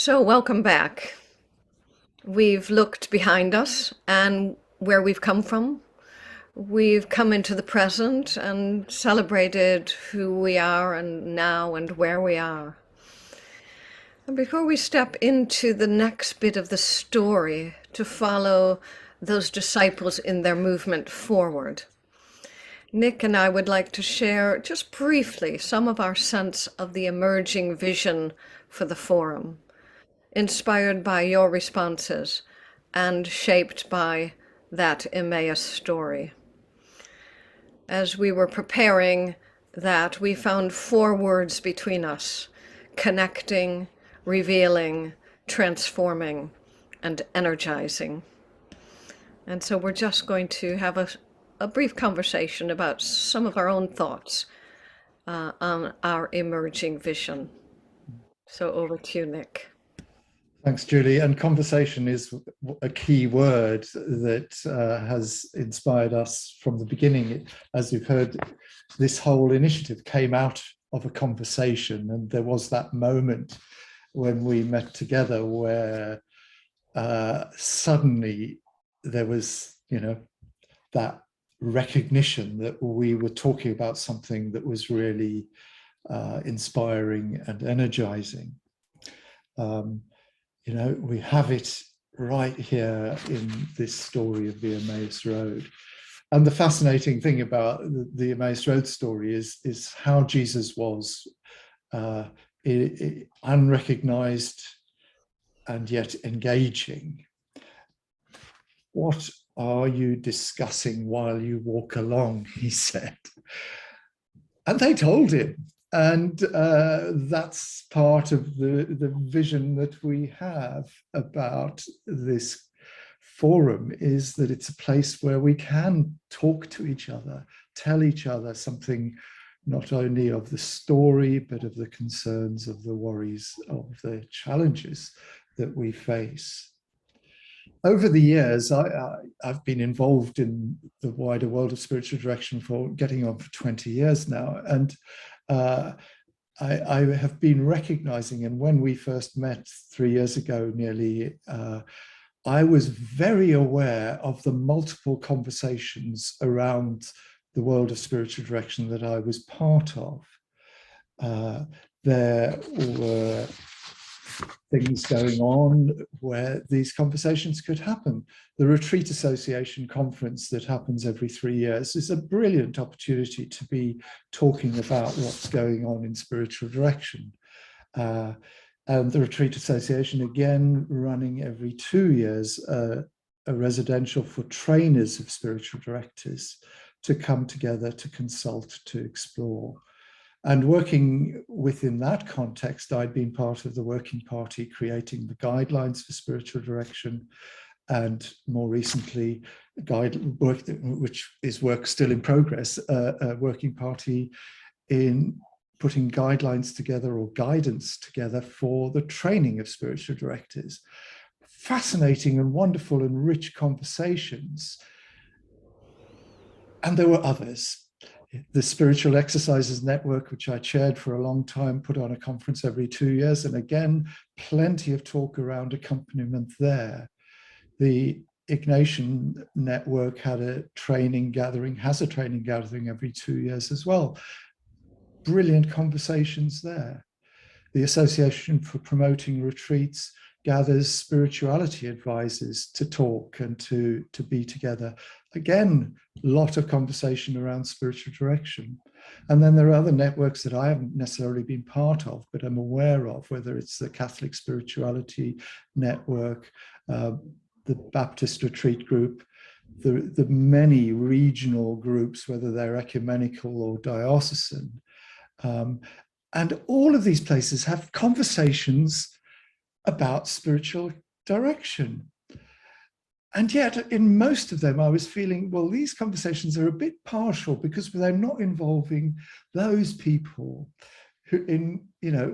So, welcome back. We've looked behind us and where we've come from. We've come into the present and celebrated who we are and now and where we are. And before we step into the next bit of the story to follow those disciples in their movement forward, Nick and I would like to share just briefly some of our sense of the emerging vision for the forum, inspired by your responses and shaped by that Emmaus story. As we were preparing that, we found four words between us: connecting, revealing, transforming, and energizing. And so we're just going to have a brief conversation about some of our own thoughts on our emerging vision. So over to you, Nick. Thanks, Julie. And conversation is a key word that has inspired us from the beginning. As you've heard, this whole initiative came out of a conversation, and there was that moment when we met together where suddenly there was, that recognition that we were talking about something that was really inspiring and energizing. We have it right here in this story of the Emmaus Road. And the fascinating thing about the Emmaus Road story is how Jesus was unrecognized and yet engaging. What are you discussing while you walk along? He said. And they told him. And that's part of the vision that we have about this forum, is that it's a place where we can talk to each other, tell each other something not only of the story, but of the concerns, of the worries, of the challenges that we face. Over the years, I've been involved in the wider world of spiritual direction for getting on for 20 years now. And I have been recognizing, and when we first met 3 years ago nearly, I was very aware of the multiple conversations around the world of spiritual direction that I was part of. There were things going on where these conversations could happen. The Retreat Association conference that happens every 3 years is a brilliant opportunity to be talking about what's going on in spiritual direction. And the Retreat Association, again, running every 2 years, a residential for trainers of spiritual directors to come together, to consult, to explore. And working within that context, I'd been part of the working party creating the guidelines for spiritual direction, and more recently, which is work still in progress, a working party in putting guidelines together or guidance together for the training of spiritual directors. Fascinating and wonderful and rich conversations. And there were others. The Spiritual Exercises Network, which I chaired for a long time, put on a conference every 2 years. And again, plenty of talk around accompaniment there. The Ignatian Network had a training gathering, has a training gathering every 2 years as well. Brilliant conversations there. The Association for Promoting Retreats gathers spirituality advisors to talk and to be together. Again, a lot of conversation around spiritual direction. And then there are other networks that I haven't necessarily been part of, but I'm aware of, whether it's the Catholic Spirituality Network, the Baptist Retreat Group, the many regional groups, whether they're ecumenical or diocesan. And all of these places have conversations about spiritual direction. And yet, in most of them, I was feeling, well, these conversations are a bit partial because they're not involving those people who, in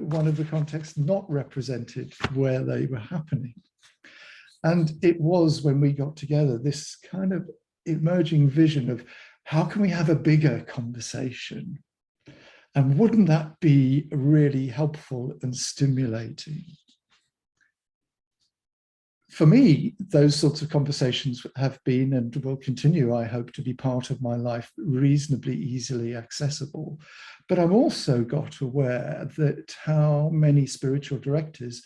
one of the contexts, not represented where they were happening. And it was when we got together this kind of emerging vision of how can we have a bigger conversation? And wouldn't that be really helpful and stimulating? for me, those sorts of conversations have been and will continue, I hope, to be part of my life, reasonably easily accessible. But I'm also got aware that how many spiritual directors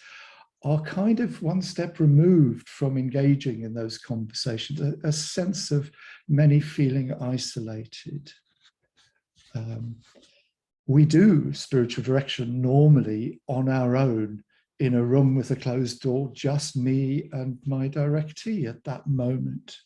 are kind of one step removed from engaging in those conversations, a sense of many feeling isolated. We do spiritual direction normally on our own, in a room with a closed door, just me and my directee at that moment.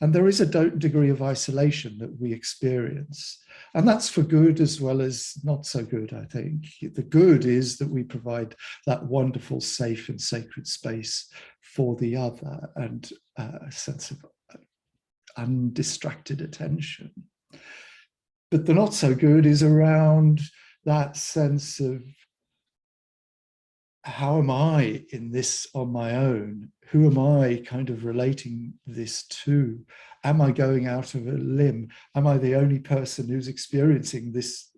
And there is a degree of isolation that we experience. And that's for good as well as not so good, I think. The good is that we provide that wonderful, safe and sacred space for the other, and a sense of undistracted attention. But the not so good is around that sense of, how am I in this on my own? Who am I kind of relating this to? Am I going out of a limb? Am I the only person who's experiencing this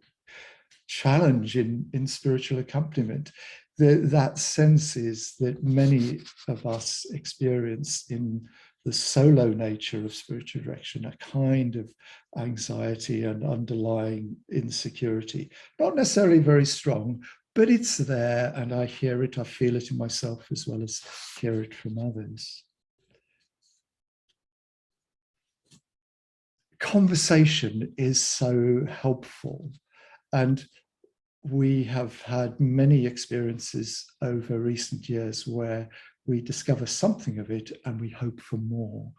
challenge in spiritual accompaniment? That sense is that many of us experience in the solo nature of spiritual direction, a kind of anxiety and underlying insecurity, not necessarily very strong, but it's there, and I hear it, I feel it in myself as well as hear it from others. Conversation is so helpful, and we have had many experiences over recent years where we discover something of it and we hope for more.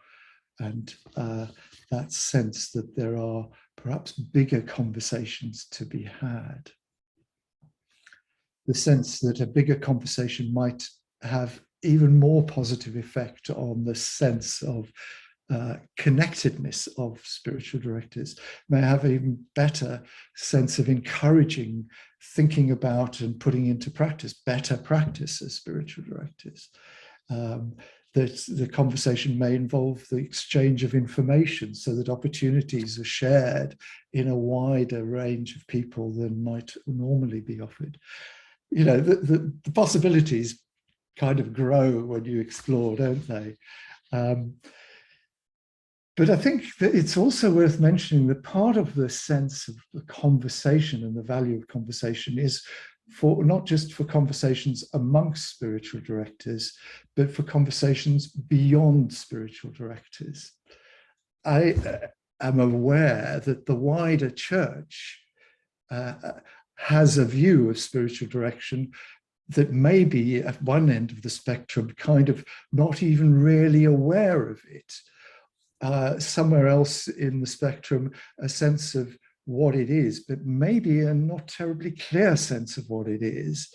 And that sense that there are perhaps bigger conversations to be had. The sense that a bigger conversation might have even more positive effect on the sense of connectedness of spiritual directors, may have an even better sense of encouraging thinking about and putting into practice better practice as spiritual directors. That the conversation may involve the exchange of information so that opportunities are shared in a wider range of people than might normally be offered. You know, the possibilities kind of grow when you explore, don't they? But I think that it's also worth mentioning that part of the sense of the conversation and the value of conversation is for not just for conversations amongst spiritual directors, but for conversations beyond spiritual directors. I am aware that the wider church has a view of spiritual direction that may be at one end of the spectrum, kind of not even really aware of it. Somewhere else in the spectrum, a sense of what it is, but maybe a not terribly clear sense of what it is.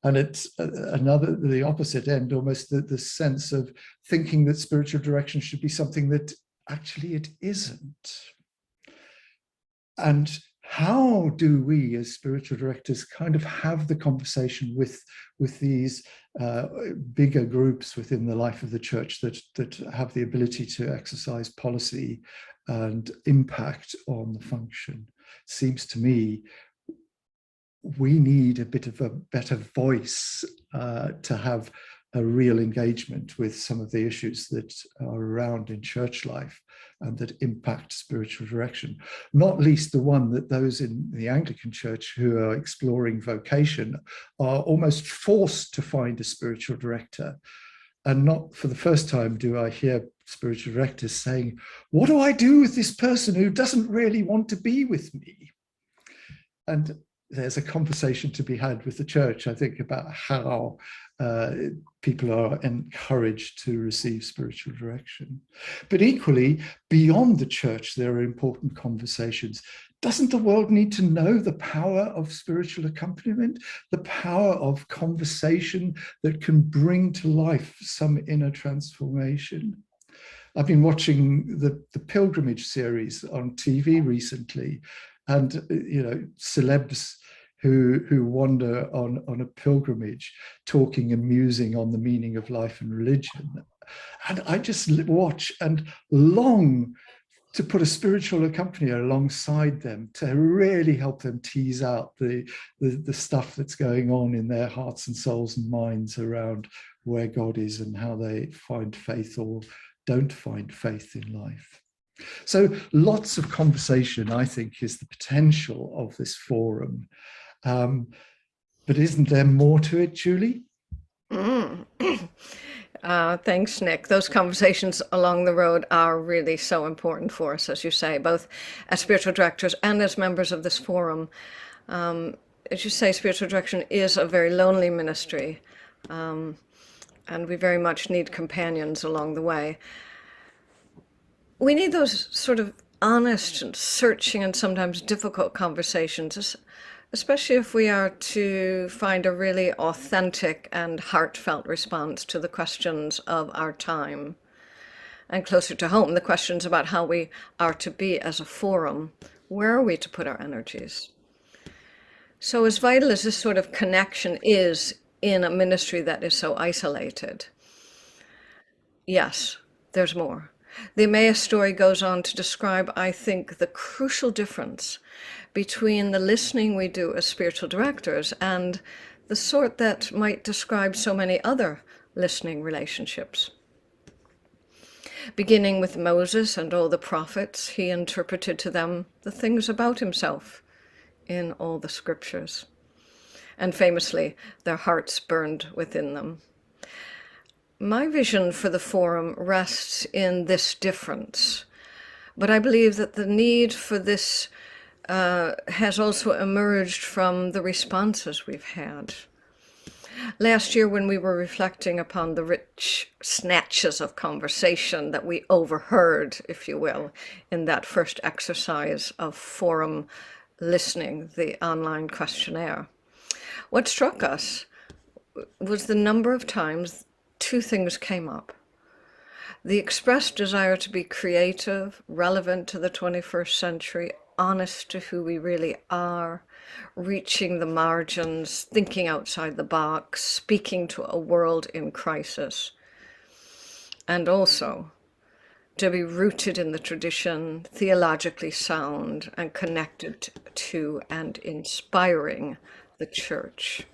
And it's the opposite end, almost the sense of thinking that spiritual direction should be something that actually it isn't. And how do we as spiritual directors kind of have the conversation with these bigger groups within the life of the church that have the ability to exercise policy and impact on the function? Seems to me we need a bit of a better voice to have a real engagement with some of the issues that are around in church life and that impact spiritual direction, not least the one that those in the Anglican Church who are exploring vocation are almost forced to find a spiritual director. And not for the first time do I hear spiritual directors saying, what do I do with this person who doesn't really want to be with me? And there's a conversation to be had with the church, I think, about how people are encouraged to receive spiritual direction. But equally, beyond the church, there are important conversations. Doesn't the world need to know the power of spiritual accompaniment, the power of conversation that can bring to life some inner transformation? I've been watching the pilgrimage series on TV recently, and you know, celebs who wander on a pilgrimage, talking and musing on the meaning of life and religion. And I just watch and long to put a spiritual accompanier alongside them to really help them tease out the stuff that's going on in their hearts and souls and minds around where God is and how they find faith or don't find faith in life. So lots of conversation, I think, is the potential of this forum. But isn't there more to it, Julie? Mm. Thanks, Nick. Those conversations along the road are really so important for us, as you say, both as spiritual directors and as members of this forum. As you say, spiritual direction is a very lonely ministry, and we very much need companions along the way. We need those sort of honest and searching and sometimes difficult conversations, especially if we are to find a really authentic and heartfelt response to the questions of our time. And closer to home, the questions about how we are to be as a forum. Where are we to put our energies? So as vital as this sort of connection is in a ministry that is so isolated, yes, there's more. The Emmaus story goes on to describe, I think, the crucial difference between the listening we do as spiritual directors and the sort that might describe so many other listening relationships. Beginning with Moses and all the prophets, he interpreted to them the things about himself in all the scriptures. And famously, their hearts burned within them. My vision for the forum rests in this difference, but I believe that the need for this has also emerged from the responses we've had. Last year, when we were reflecting upon the rich snatches of conversation that we overheard, if you will, in that first exercise of forum listening, the online questionnaire, what struck us was the number of times two things came up. The expressed desire to be creative, relevant to the 21st century, honest to who we really are, reaching the margins, thinking outside the box, speaking to a world in crisis. And also to be rooted in the tradition, theologically sound, and connected to and inspiring the church.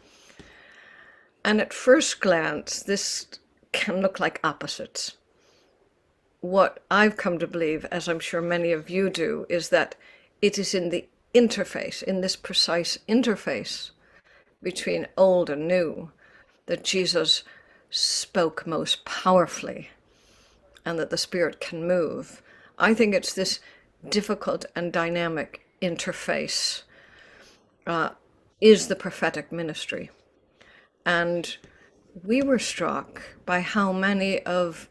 And at first glance, this can look like opposites. What I've come to believe, as I'm sure many of you do, is that it is in the interface, in this precise interface between old and new, that Jesus spoke most powerfully and that the Spirit can move. I think it's this difficult and dynamic interface is the prophetic ministry. And we were struck by how many of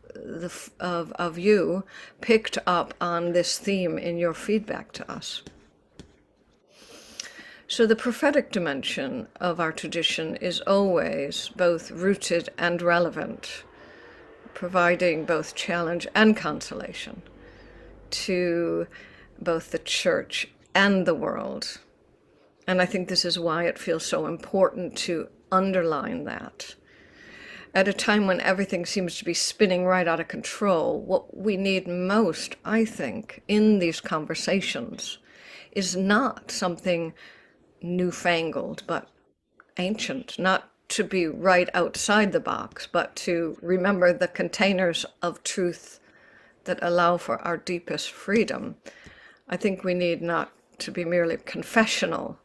you picked up on this theme in your feedback to us. So the prophetic dimension of our tradition is always both rooted and relevant, providing both challenge and consolation to both the church and the world. And I think this is why it feels so important to underline that. At a time when everything seems to be spinning right out of control, what we need most, I think, in these conversations is not something newfangled, but ancient, not to be right outside the box, but to remember the containers of truth that allow for our deepest freedom. I think we need not to be merely confessional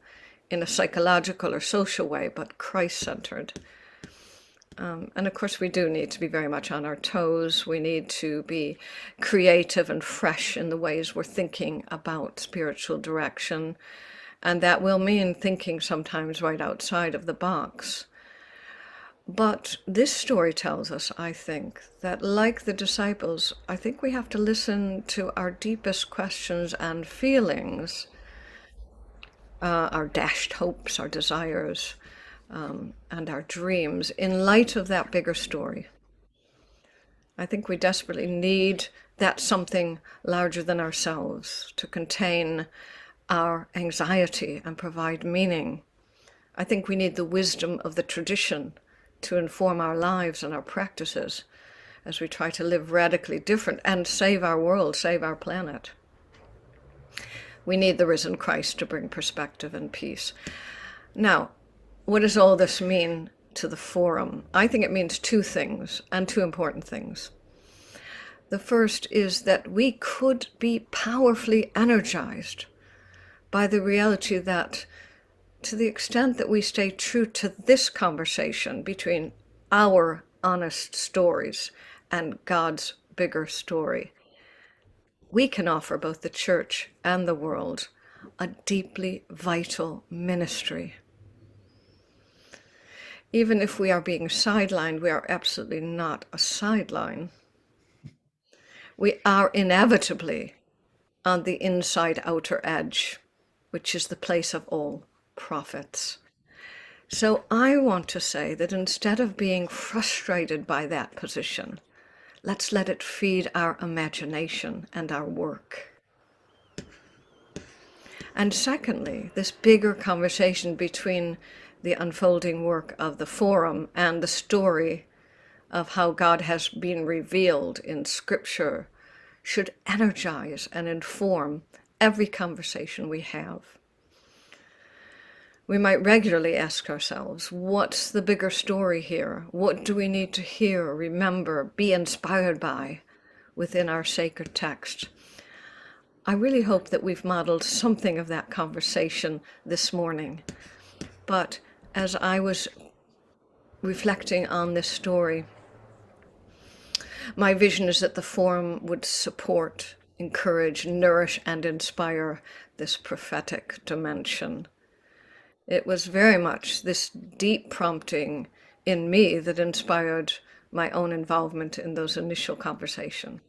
in a psychological or social way, but Christ-centered. And of course, we do need to be very much on our toes. We need to be creative and fresh in the ways we're thinking about spiritual direction. And that will mean thinking sometimes right outside of the box. But this story tells us, I think, that like the disciples, I think we have to listen to our deepest questions and feelings, our dashed hopes, our desires, and our dreams in light of that bigger story. I think we desperately need that something larger than ourselves to contain our anxiety and provide meaning. I think we need the wisdom of the tradition to inform our lives and our practices as we try to live radically different and save our world, save our planet. We need the risen Christ to bring perspective and peace. Now, what does all this mean to the forum? I think it means two things, and two important things. The first is that we could be powerfully energized by the reality that, to the extent that we stay true to this conversation between our honest stories and God's bigger story, we can offer both the church and the world a deeply vital ministry. Even if we are being sidelined, we are absolutely not a sideline. We are inevitably on the inside outer edge, which is the place of all prophets. So I want to say that instead of being frustrated by that position, let's let it feed our imagination and our work. And secondly, this bigger conversation between the unfolding work of the forum and the story of how God has been revealed in Scripture should energize and inform every conversation we have. We might regularly ask ourselves, what's the bigger story here? What do we need to hear, remember, be inspired by within our sacred text? I really hope that we've modeled something of that conversation this morning. But as I was reflecting on this story, my vision is that the forum would support, encourage, nourish, and inspire this prophetic dimension. It was very much this deep prompting in me that inspired my own involvement in those initial conversations.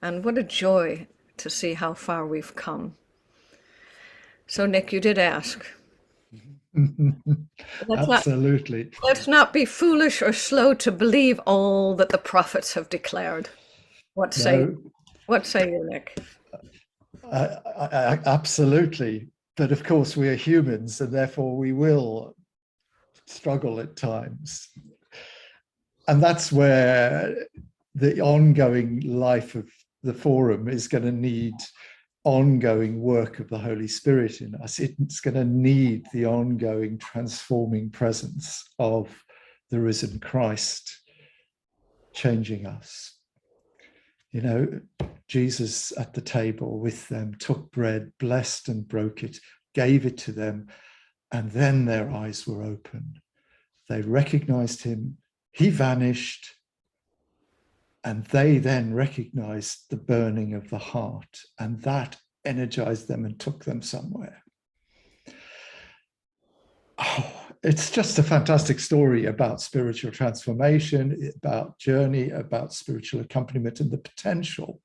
And what a joy to see how far we've come. So, Nick, you did ask. Absolutely. Let's not be foolish or slow to believe all that the prophets have declared. What say you, Nick? Absolutely. But of course, we are humans, and therefore we will struggle at times. And that's where the ongoing life of the forum is going to need ongoing work of the Holy Spirit in us. It's going to need the ongoing transforming presence of the risen Christ changing us. You know, Jesus at the table with them took bread, blessed and broke it, gave it to them, and then their eyes were open. They recognized him, he vanished, and they then recognized the burning of the heart, and that energized them and took them somewhere. Oh, it's just a fantastic story about spiritual transformation, about journey, about spiritual accompaniment and the potential.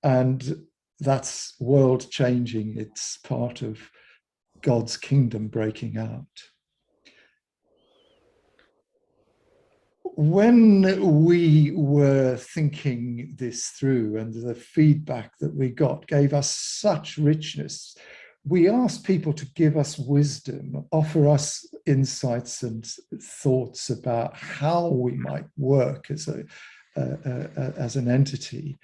And that's world changing. It's part of God's kingdom breaking out. When we were thinking this through, and the feedback that we got gave us such richness, we asked people to give us wisdom, offer us insights and thoughts about how we might work as an entity,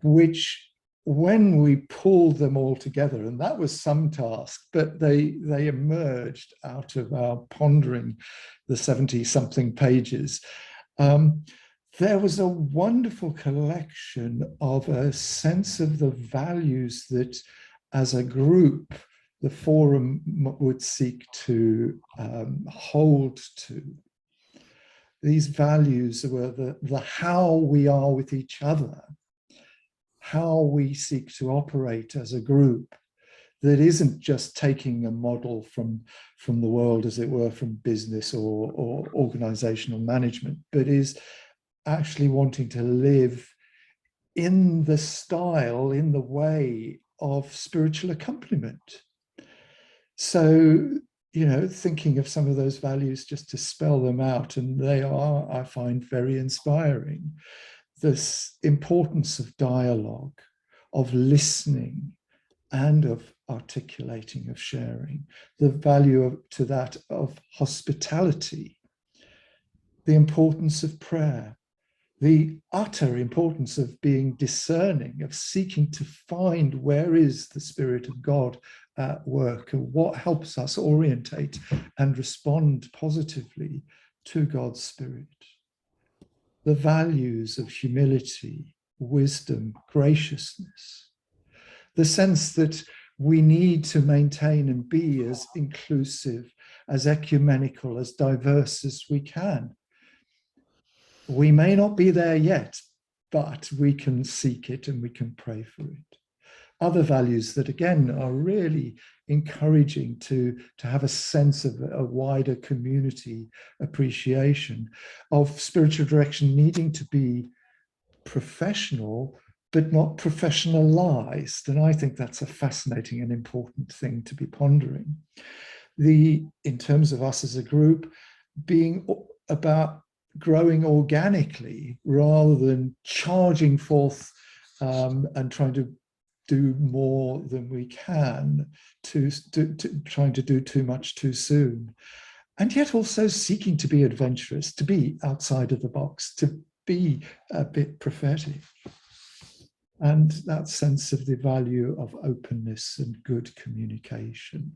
which when we pulled them all together, and that was some task, but they emerged out of our pondering the 70-something pages. There was a wonderful collection of a sense of the values that as a group, the forum would seek to hold to. These values were the how we are with each other, how we seek to operate as a group that isn't just taking a model from the world, as it were, from business or organizational management, but is actually wanting to live in the style, in the way of spiritual accompaniment. So, you know, thinking of some of those values just to spell them out, and they are, I find, very inspiring. This importance of dialogue, of listening, and of articulating, of sharing, the value to that of hospitality, the importance of prayer, the utter importance of being discerning, of seeking to find where is the Spirit of God at work and what helps us orientate and respond positively to God's Spirit. The values of humility, wisdom, graciousness, the sense that we need to maintain and be as inclusive, as ecumenical, as diverse as we can. We may not be there yet, but we can seek it and we can pray for it. Other values that, again, are really encouraging to have a sense of a wider community appreciation of spiritual direction needing to be professional, but not professionalized. And I think that's a fascinating and important thing to be pondering. In terms of us as a group, being about growing organically rather than charging forth and trying to do more than we can, to trying to do too much too soon. And yet also seeking to be adventurous, to be outside of the box, to be a bit prophetic. And that sense of the value of openness and good communication.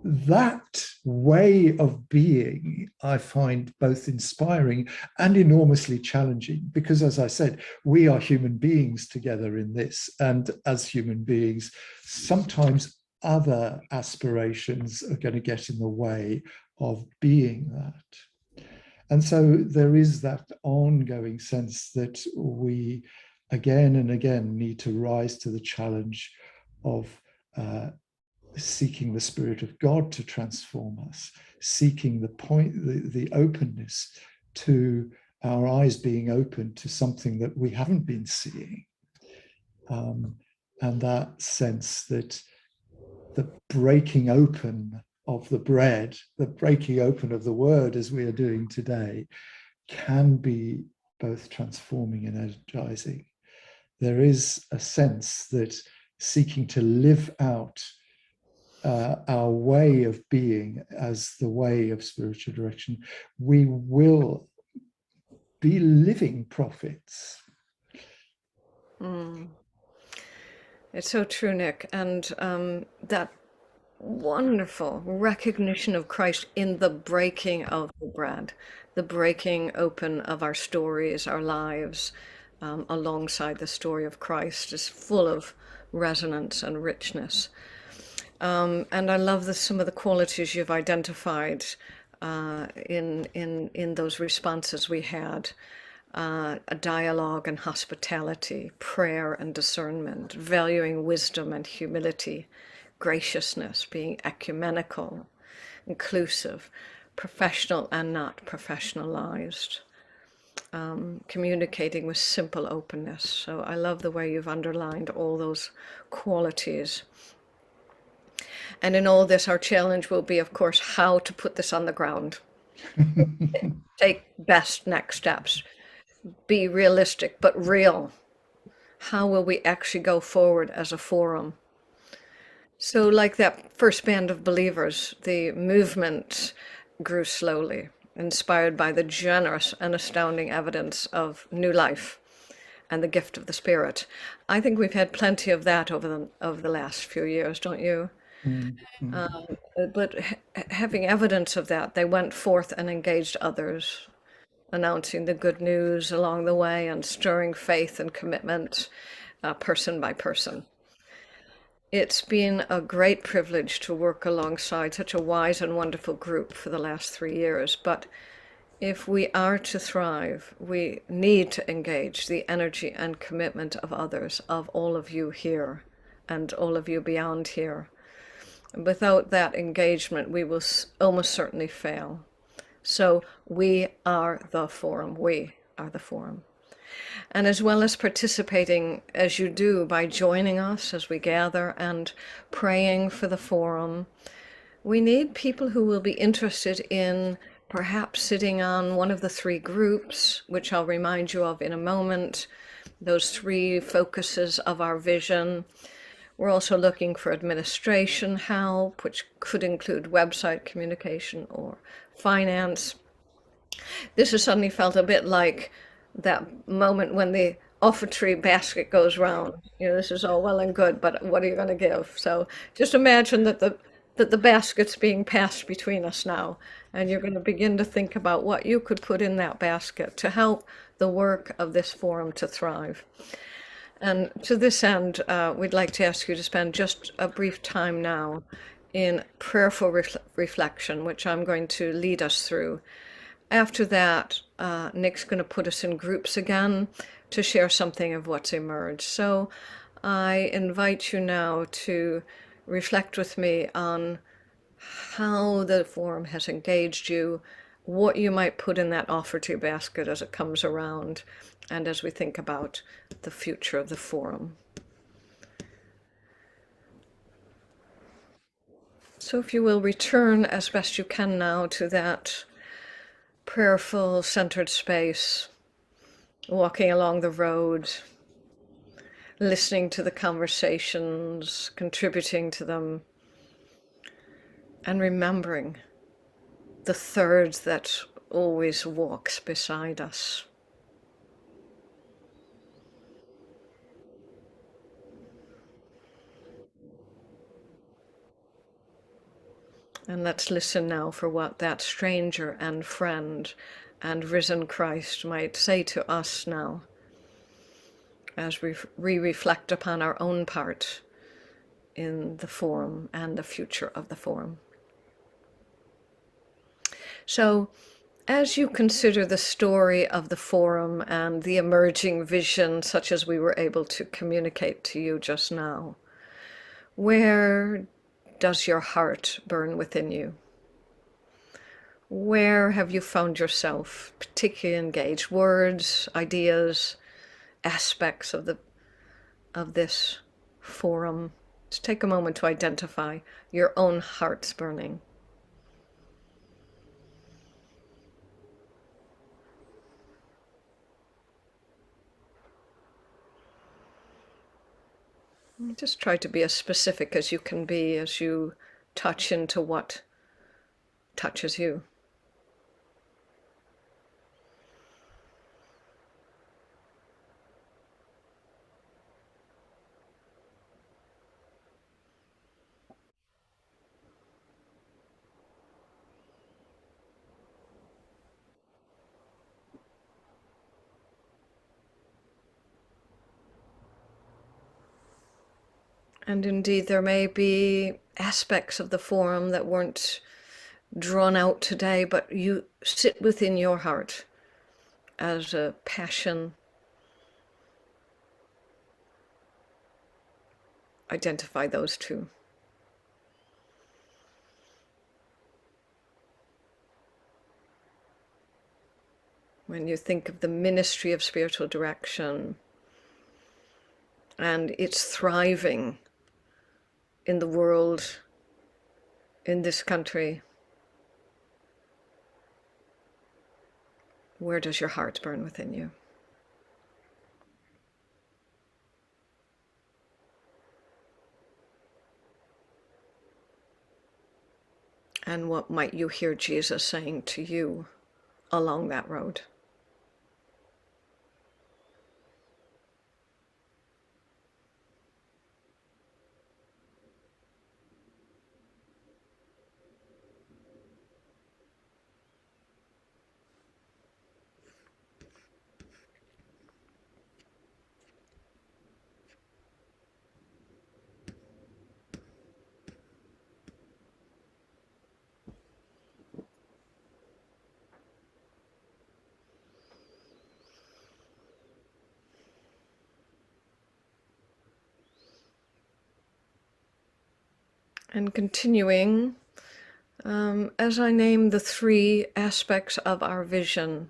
That way of being, I find both inspiring and enormously challenging, because, as I said, we are human beings together in this. And as human beings, sometimes other aspirations are going to get in the way of being that. And so there is that ongoing sense that we again and again need to rise to the challenge of seeking the Spirit of God to transform us, seeking the openness to our eyes being open to something that we haven't been seeing. And that sense that the breaking open of the bread, the breaking open of the word as we are doing today, can be both transforming and energizing. There is a sense that seeking to live out our way of being as the way of spiritual direction, we will be living prophets. It's so true, Nick. And that wonderful recognition of Christ in the breaking of the bread, the breaking open of our stories, our lives, alongside the story of Christ, is full of resonance and richness. And I love some of the qualities you've identified in those responses we had. A dialogue and hospitality, prayer and discernment, valuing wisdom and humility, graciousness, being ecumenical, inclusive, professional and not professionalized, communicating with simple openness. So I love the way you've underlined all those qualities. And in all this, our challenge will be, of course, how to put this on the ground. Take best next steps. Be realistic, but real. How will we actually go forward as a forum? So, like that first band of believers, the movement grew slowly, inspired by the generous and astounding evidence of new life and the gift of the Spirit. I think we've had plenty of that over the last few years, don't you? But having evidence of that, they went forth and engaged others, announcing the good news along the way and stirring faith and commitment, person by person. It's been a great privilege to work alongside such a wise and wonderful group for the last 3 years. But if we are to thrive, we need to engage the energy and commitment of others, of all of you here and all of you beyond here. Without that engagement, we will almost certainly fail. So we are the forum. We are the forum. And as well as participating as you do by joining us as we gather and praying for the forum, we need people who will be interested in perhaps sitting on one of the 3 groups, which I'll remind you of in a moment, those 3 focuses of our vision. We're also looking for administration help, which could include website communication or finance. This has suddenly felt a bit like that moment when the offertory basket goes round. This is all well and good, but what are you going to give? So just imagine that the basket's being passed between us now, and you're going to begin to think about what you could put in that basket to help the work of this forum to thrive. And to this end, we'd like to ask you to spend just a brief time now in prayerful reflection, which I'm going to lead us through. After that, Nick's going to put us in groups again to share something of what's emerged. So I invite you now to reflect with me on how the forum has engaged you, what you might put in that offer to basket as it comes around, and as we think about the future of the forum. So if you will return as best you can now to that prayerful, centered space, walking along the road, listening to the conversations, contributing to them, and remembering the third that always walks beside us. And let's listen now for what that stranger and friend and risen Christ might say to us now as we reflect upon our own part in the forum and the future of the forum. So, as you consider the story of the forum and the emerging vision, such as we were able to communicate to you just now, where does your heart burn within you? Where have you found yourself particularly engaged? Words, ideas, aspects of this forum. Just take a moment to identify your own heart's burning. Just try to be as specific as you can be as you touch into what touches you. And indeed, there may be aspects of the forum that weren't drawn out today, but you sit within your heart as a passion. Identify those two. When you think of the ministry of spiritual direction and its thriving in the world, in this country, where does your heart burn within you? And what might you hear Jesus saying to you along that road? And continuing, as I name the three aspects of our vision,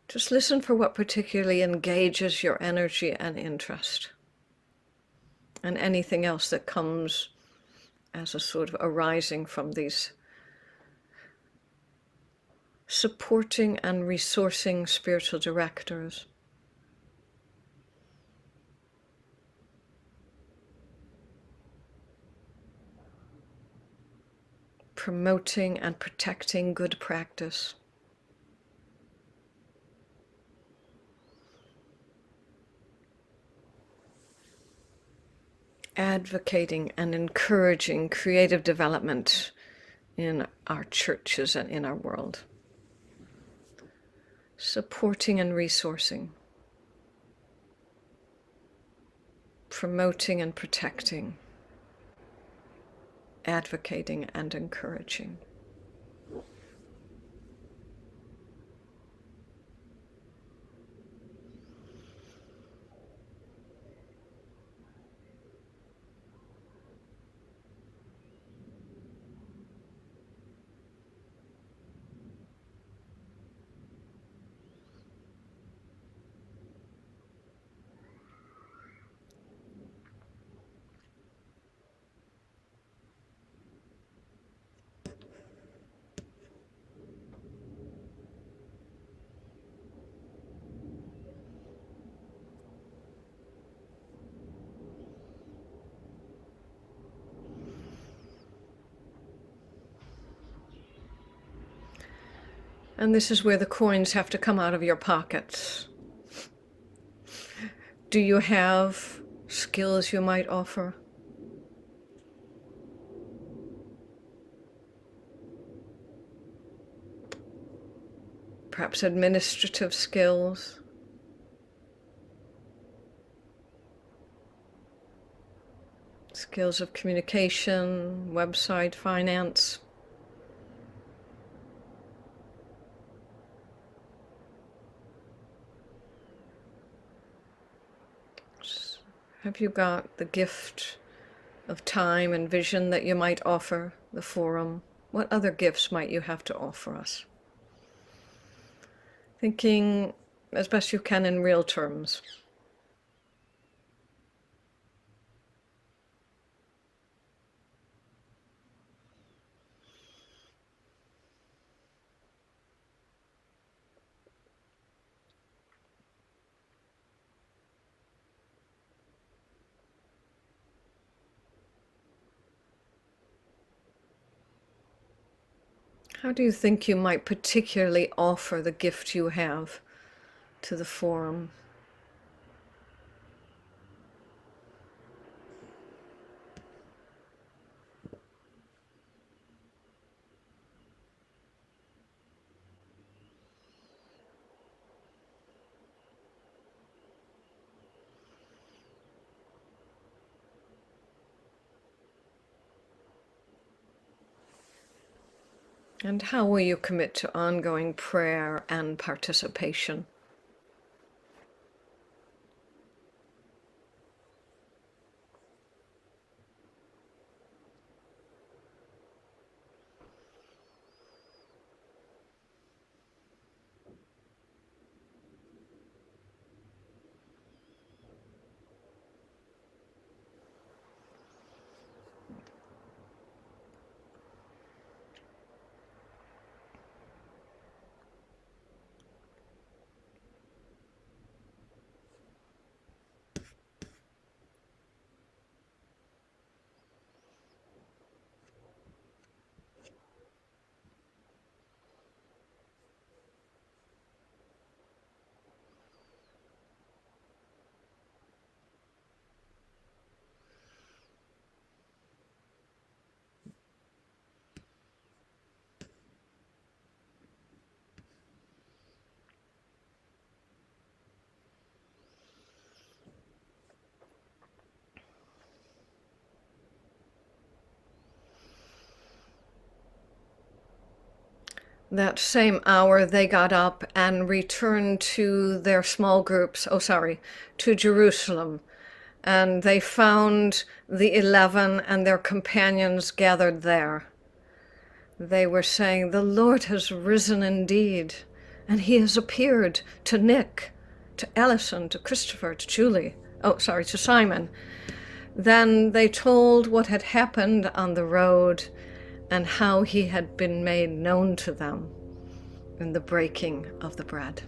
just listen for what particularly engages your energy and interest, and anything else that comes as a sort of arising from these supporting and resourcing spiritual directors. Promoting and protecting good practice. advocating and encouraging creative development in our churches and in our world. Supporting and resourcing. Promoting and protecting. Advocating and encouraging. And this is where the coins have to come out of your pockets. Do you have skills you might offer? Perhaps administrative skills? Skills of communication, website, finance? Have you got the gift of time and vision that you might offer the forum? What other gifts might you have to offer us? Thinking as best you can in real terms. How do you think you might particularly offer the gift you have to the forum? And how will you commit to ongoing prayer and participation? That same hour, they got up and returned to their small groups, to Jerusalem. And they found the 11 and their companions gathered there. They were saying, "The Lord has risen indeed, and he has appeared to Nick, to Ellison, to Christopher, to Julie, to Simon." Then they told what had happened on the road and how he had been made known to them in the breaking of the bread.